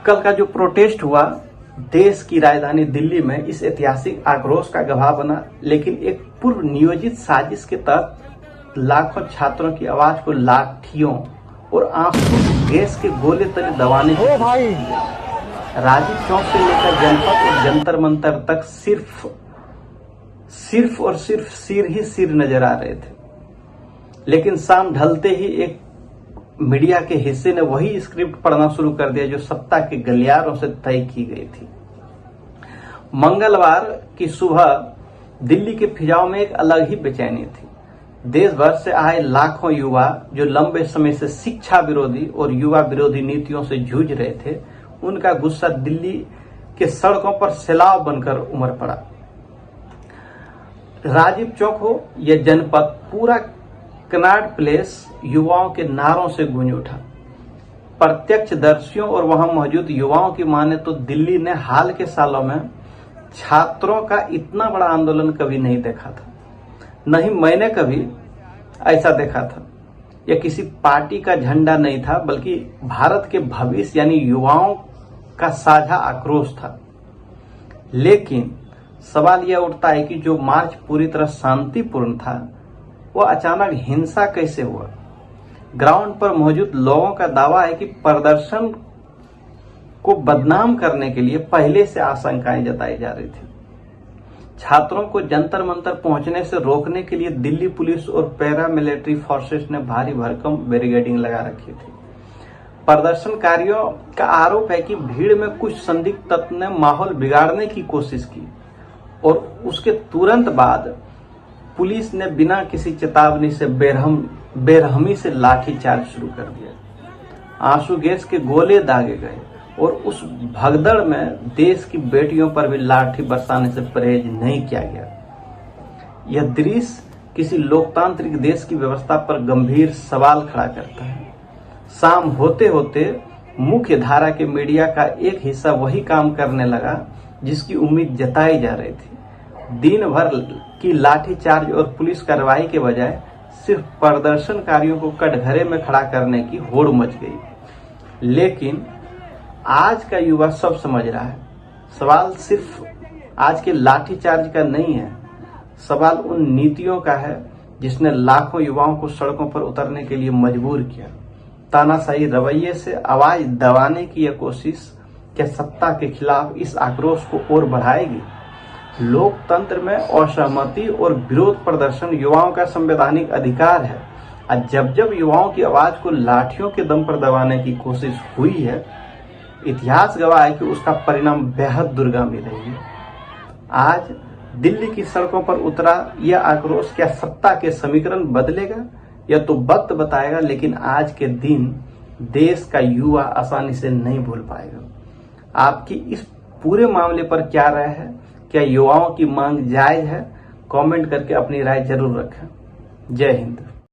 कल का जो प्रोटेस्ट हुआ देश की राजधानी दिल्ली में इस ऐतिहासिक आक्रोश का गवाह बना, लेकिन एक पूर्व नियोजित साजिश के तहत लाखों छात्रों की आवाज को लाठियों और आंसू गैस के गोले तले दबाने की राजीव चौक से लेकर जनपद और जंतर मंतर तक सिर्फ और सिर्फ सिर ही सिर नजर आ रहे थे। लेकिन शाम ढलते ही एक मीडिया के हिस्से ने वही स्क्रिप्ट पढ़ना शुरू कर दिया जो सत्ता के गलियारों से तय की गई थी। मंगलवार की सुबह दिल्ली के फिजाओं में एक अलग ही बेचैनी थी। देश भर से आए लाखों युवा जो लंबे समय से शिक्षा विरोधी और युवा विरोधी नीतियों से जूझ रहे थे, उनका गुस्सा दिल्ली के सड़कों पर सैलाब बनकर उमड़ पड़ा। राजीव चौक हो या जनपद, पूरा कनॉट प्लेस युवाओं के नारों से गूंज उठा। प्रत्यक्षदर्शियों और वहां मौजूद युवाओं की माने तो दिल्ली ने हाल के सालों में छात्रों का इतना बड़ा आंदोलन कभी नहीं देखा था। नहीं मैंने कभी ऐसा देखा था। यह किसी पार्टी का झंडा नहीं था, बल्कि भारत के भविष्य यानी युवाओं का साझा आक्रोश था। लेकिन सवाल यह उठता है कि जो मार्च पूरी तरह शांतिपूर्ण था, वह अचानक हिंसा कैसे हुआ। ग्राउंड पर मौजूद लोगों का दावा है कि प्रदर्शन को बदनाम करने के लिए पहले से आशंकाएं जताई जा रही थी। छात्रों को जंतर मंतर पहुंचने से रोकने के लिए दिल्ली पुलिस और पैरामिलिट्री फोर्सेस ने भारी भरकम बैरिकेडिंग लगा रखी थी। प्रदर्शनकारियों का आरोप है कि भीड़ में कुछ संदिग्ध तत्व ने माहौल बिगाड़ने की कोशिश की और उसके तुरंत बाद पुलिस ने बिना किसी चेतावनी से बेरहमी से लाठीचार्ज शुरू कर दिया। आंसू गैस के गोले दागे गए और उस भगदड़ में देश की बेटियों पर भी लाठी बरसाने से परहेज नहीं किया गया। यह दृश्य किसी लोकतांत्रिक देश की व्यवस्था पर गंभीर सवाल खड़ा करता है। शाम होते होते मुख्य धारा के मीडिया का एक हिस्सा वही काम करने लगा जिसकी उम्मीद जताई जा रही थी। दिन भर की लाठीचार्ज और पुलिस कार्रवाई के बजाय सिर्फ प्रदर्शनकारियों को कटघरे में खड़ा करने की होड़ मच गई। लेकिन आज का युवा सब समझ रहा है। सवाल सिर्फ आज के लाठीचार्ज का नहीं है, सवाल उन नीतियों का है जिसने लाखों युवाओं को सड़कों पर उतरने के लिए मजबूर किया। तानाशाही रवैये से आवाज दबाने की यह कोशिश क्या सत्ता के खिलाफ इस आक्रोश को और बढ़ाएगी? लोकतंत्र में असहमति और विरोध प्रदर्शन युवाओं का संवैधानिक अधिकार है, और जब जब युवाओं की आवाज को लाठियों के दम पर दबाने की कोशिश हुई है, इतिहास गवाह है कि उसका परिणाम बेहद दुर्गामी रही है। आज दिल्ली की सड़कों पर उतरा यह आक्रोश क्या सत्ता के समीकरण बदलेगा? यह तो वक्त बताएगा, लेकिन आज के दिन देश का युवा आसानी से नहीं भूल पाएगा। आपकी इस पूरे मामले पर क्या राय है? क्या युवाओं की मांग जायज है? कमेंट करके अपनी राय जरूर रखें। जय हिंद।